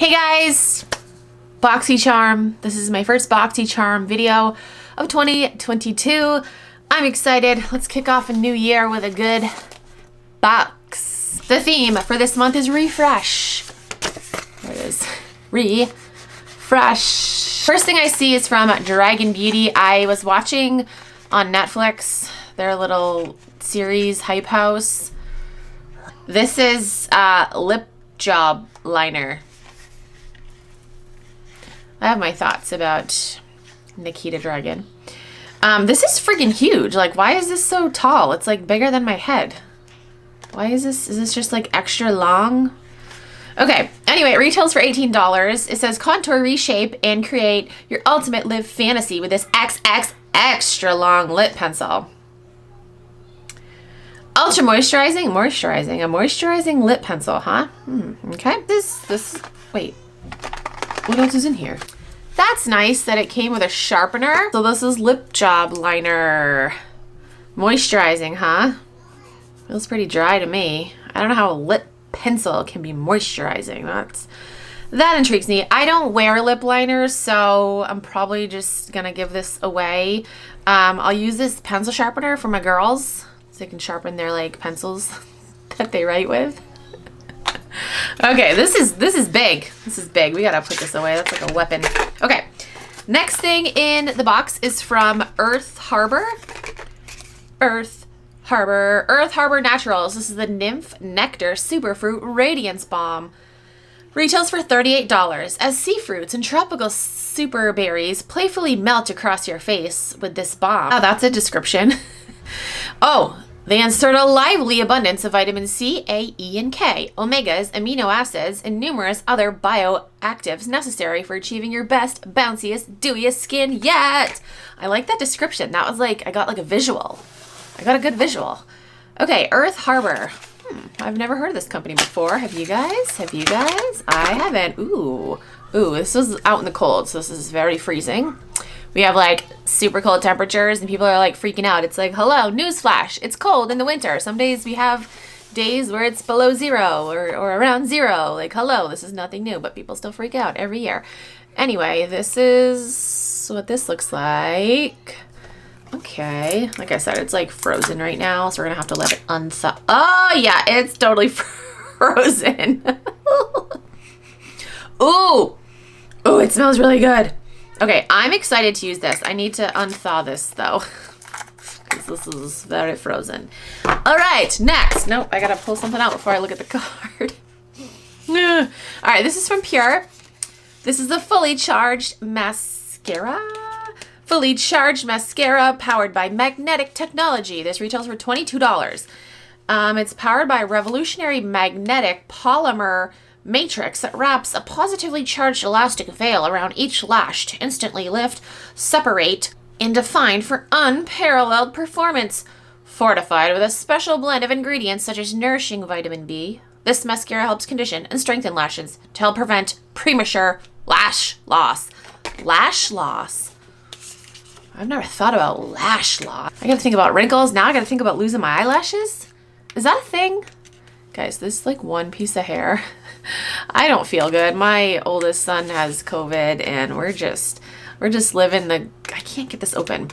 Hey guys, Boxycharm. This is my first Boxycharm video of 2022. I'm excited. Let's kick off a new year with a good box. The theme for this month is refresh. There it is. Refresh. First thing I see is from Dragon Beauty. I was watching on Netflix their little series, Hype House. This is lip job liner. I have my thoughts about Nikita Dragon. This is freaking huge. Like, why is this so tall? It's like bigger than my head. Why is this just like extra long? Okay, anyway, it retails for $18. It says contour, reshape, and create your ultimate lip fantasy with this XX extra long lip pencil. Ultra moisturizing, a moisturizing lip pencil, huh? Okay, wait. What else is in here? That's nice that it came with a sharpener. So this is lip job liner. Moisturizing, huh? Feels pretty dry to me. I don't know how a lip pencil can be moisturizing. That intrigues me. I don't wear lip liners, so I'm probably just gonna give this away. I'll use this pencil sharpener for my girls so they can sharpen their like pencils that they write with. Okay, this is big. This is big. We gotta put this away. That's like a weapon. Okay, next thing in the box is from Earth Harbor. Earth Harbor Naturals. This is the Nymph Nectar Superfruit Radiance Balm. Retails for $38 as sea fruits and tropical super berries playfully melt across your face with this balm. Oh, that's a description. Oh. They insert a lively abundance of vitamin C, A, E, and K, omegas, amino acids, and numerous other bioactives necessary for achieving your best, bounciest, dewiest skin yet. I like that description. That was like, I got like a visual. I got a good visual. Okay, Earth Harbor. I've never heard of this company before. Have you guys? I haven't. Ooh, this is out in the cold, so this is very freezing. We have like super cold temperatures and people are like freaking out. It's like, hello, newsflash. It's cold in the winter. Some days we have days where it's below zero or around zero. Like, hello, this is nothing new, but people still freak out every year. Anyway, this is what this looks like. Okay. Like I said, it's like frozen right now, so we're going to have to let it unthaw. Oh, yeah, it's totally frozen. Ooh, it smells really good. Okay, I'm excited to use this. I need to unthaw this though, because this is very frozen. All right, next. Nope, I gotta pull something out before I look at the card. All right, this is from Pure. This is the fully charged mascara. Fully charged mascara powered by magnetic technology. This retails for $22. It's powered by a revolutionary magnetic polymer matrix that wraps a positively charged elastic veil around each lash to instantly lift, separate, and define for unparalleled performance. Fortified with a special blend of ingredients such as nourishing vitamin B, this mascara helps condition and strengthen lashes to help prevent premature lash loss. Lash loss. I've never thought about lash loss. I gotta think about wrinkles. Now I gotta think about losing my eyelashes. Is that a thing? Guys, this is like one piece of hair. I don't feel good. My oldest son has COVID and we're just living I can't get this open.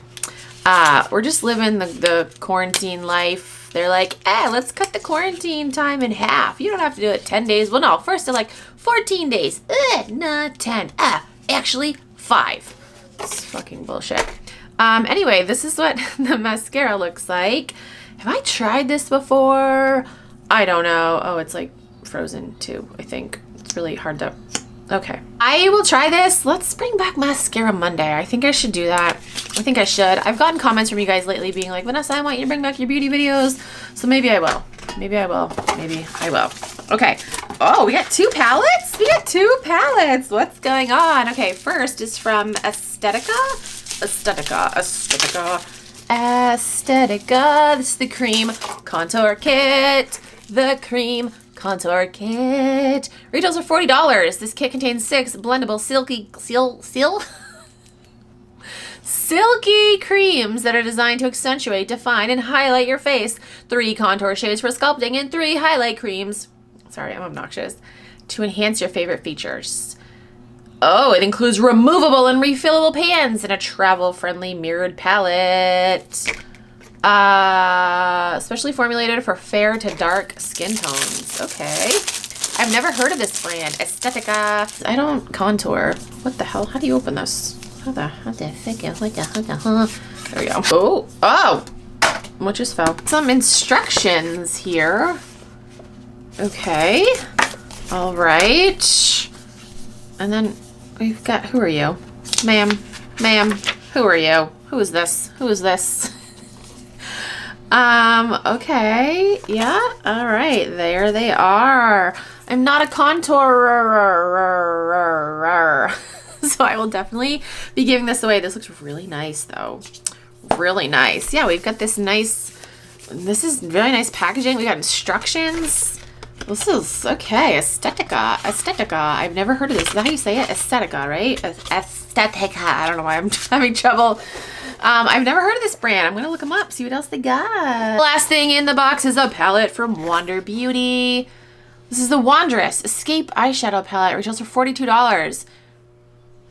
We're just living the quarantine life. They're like, let's cut the quarantine time in half. You don't have to do it 10 days. Well, no, first they're like 14 days. Not 10. Actually 5. It's fucking bullshit. Anyway, this is what the mascara looks like. Have I tried this before? I don't know. Oh, it's like frozen too, I think. It's really hard to... Okay. I will try this. Let's bring back Mascara Monday. I think I should do that. I think I should. I've gotten comments from you guys lately being like, Vanessa, I want you to bring back your beauty videos. So maybe I will. Maybe I will. Okay. Oh, we got 2 palettes? What's going on? Okay, first is from Estetica. Estetica. This is the cream contour kit. Retails for $40. This kit contains 6 blendable silky creams that are designed to accentuate, define, and highlight your face. 3 contour shades for sculpting and 3 highlight creams. Sorry, I'm obnoxious. to enhance your favorite features. Oh, it includes removable and refillable pans and a travel-friendly mirrored palette. Specially formulated for fair to dark skin tones. Okay. I've never heard of this brand. Estetica. I don't contour. What the hell? How do you open this? How the frick? There we go. Oh! What just fell? Some instructions here. Okay. All right. And then we've got, who are you? Ma'am, who are you? Who is this? Who is this? Okay. Yeah. All right. There they are. I'm not a contourer. So I will definitely be giving this away. This looks really nice though. Really nice. Yeah, we've got this is very nice packaging. We got instructions. This is, okay, Estetica. I've never heard of this. Is that how you say it? Estetica, right? Estetica. I don't know why I'm having trouble. I've never heard of this brand. I'm going to look them up, see what else they got. Last thing in the box is a palette from Wander Beauty. This is the Wanderess Escape Eyeshadow Palette. It retails for $42.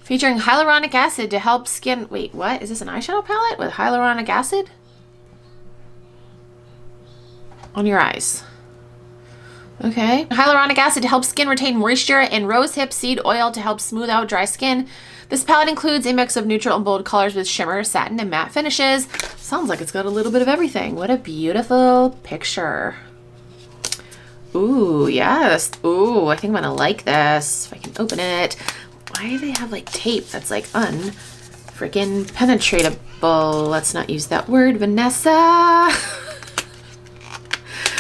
Featuring hyaluronic acid to help skin... Wait, what? Is this an eyeshadow palette with hyaluronic acid? On your eyes. Okay. Hyaluronic acid to help skin retain moisture and rosehip seed oil to help smooth out dry skin. This palette includes a mix of neutral and bold colors with shimmer, satin, and matte finishes. Sounds like it's got a little bit of everything. What a beautiful picture. Ooh, yes. Ooh, I think I'm gonna like this. If I can open it. Why do they have like tape that's like freaking penetratable? Let's not use that word, Vanessa.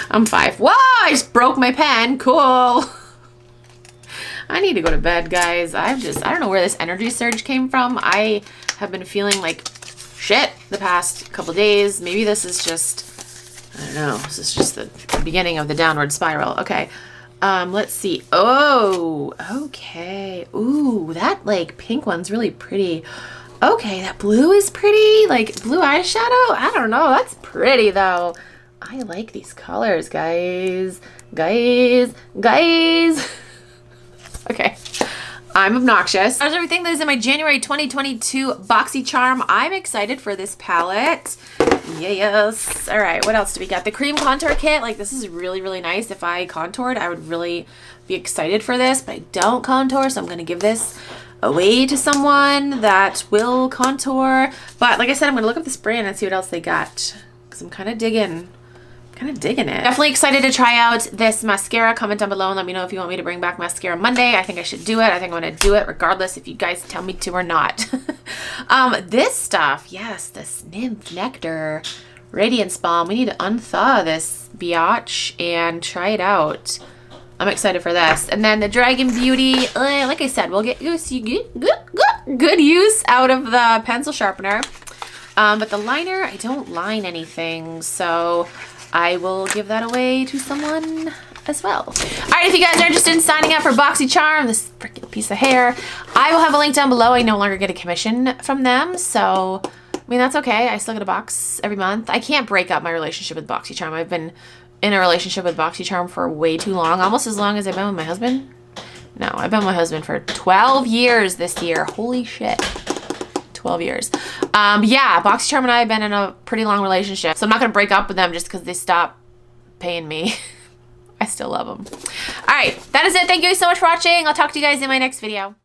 I'm 5. Whoa, I just broke my pen. Cool. I need to go to bed, guys. I don't know where this energy surge came from. I have been feeling like shit the past couple days. Maybe this is just, I don't know. This is just the beginning of the downward spiral. Okay. Let's see. Oh, okay. Ooh, that like pink one's really pretty. Okay, that blue is pretty. Like blue eyeshadow. I don't know. That's pretty though. I like these colors, guys. Guys. Okay. I'm Obnoxious. That's everything that is in my January 2022 Boxycharm. I'm excited for this palette. Yes. All right. What else do we got? The cream contour kit. Like this is really, really nice. If I contoured, I would really be excited for this, but I don't contour. So I'm going to give this away to someone that will contour. But like I said, I'm going to look up this brand and see what else they got. Cause I'm kind of digging it. Definitely excited to try out this mascara. Comment down below and let me know if you want me to bring back mascara Monday. I think I should do it. I think I'm going to do it regardless if you guys tell me to or not. This stuff, yes, this Nymph Nectar Radiance Balm. We need to unthaw this biatch and try it out. I'm excited for this. And then the Dragon Beauty, like I said, we'll get good use out of the pencil sharpener. But the liner, I don't line anything, so I will give that away to someone as well. All right, if you guys are interested in signing up for Boxycharm, this freaking piece of hair, I will have a link down below. I no longer get a commission from them, so I mean, that's okay. I still get a box every month. I can't break up my relationship with Boxycharm. I've been in a relationship with Boxycharm for way too long, almost as long as I've been with my husband. No, I've been with my husband for 12 years this year. Holy shit. 12 years. Yeah, Boxycharm and I have been in a pretty long relationship, so I'm not going to break up with them just because they stopped paying me. I still love them. All right, that is it. Thank you so much for watching. I'll talk to you guys in my next video.